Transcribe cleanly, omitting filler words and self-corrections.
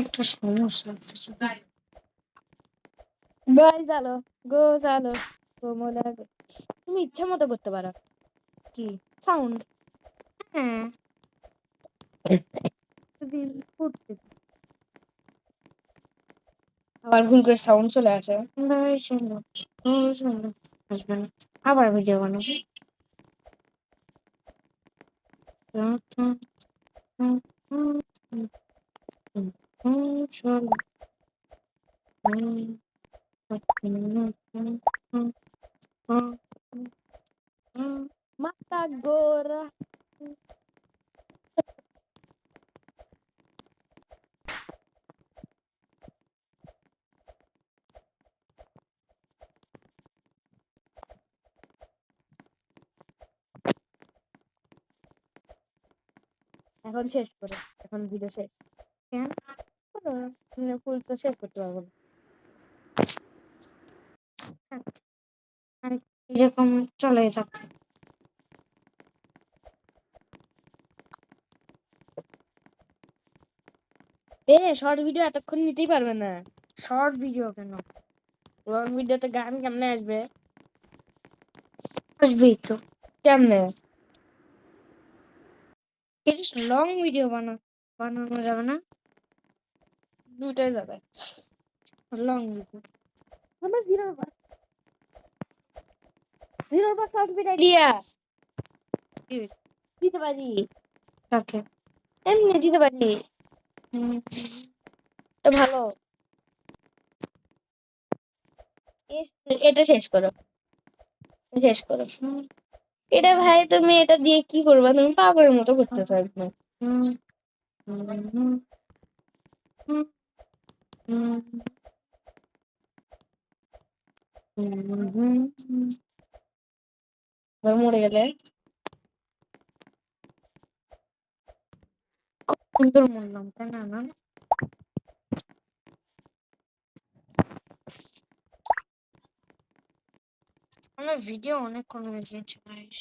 একটা সমস্যা আছে শুধু। বাই চালো গো চালো কোমলা গো। তুমি ইচ্ছা মতো করতে পারো। কি সাউন্ড? হ্যাঁ আবার ভুল করে সাউন্ড চলে আসে। ভাই সুন্দর সুন্দর আসবে না, আবার ভিডিও বানাবো। চলো মাতা গোরা। এখন শেষ করো, এখন ভিডিও শেষ। কেন করো, ফুল তো শেষ করতে পারবো না। এরকম চলে যাচ্ছে। শর্ট ভিডিও এতক্ষণ নিতেই পারবে না। শর্ট ভিডিও কেন লং ভিডিওতে গান কেমনে আসবে? আসবেই তো। কেমনে? লং ভিডিও বানানো যাবে না? দুটাই যাবে। লং ভিডিও আমার জিরোর বাক্স আউটফিট আইডিয়া দিতে পারি, কাকে? এমনি দিতে পারি তো ভালো। এটা শেষ করো, শেষ করো। এটা ভাই তুমি এটা দিয়ে কি করবা? তুমি পাগলের মতো করতেছো একদম। মরে গেলে সুন্দর বললাম তাই না? না আমার ভিডিও অনেক কমে গিয়েছে গাইস।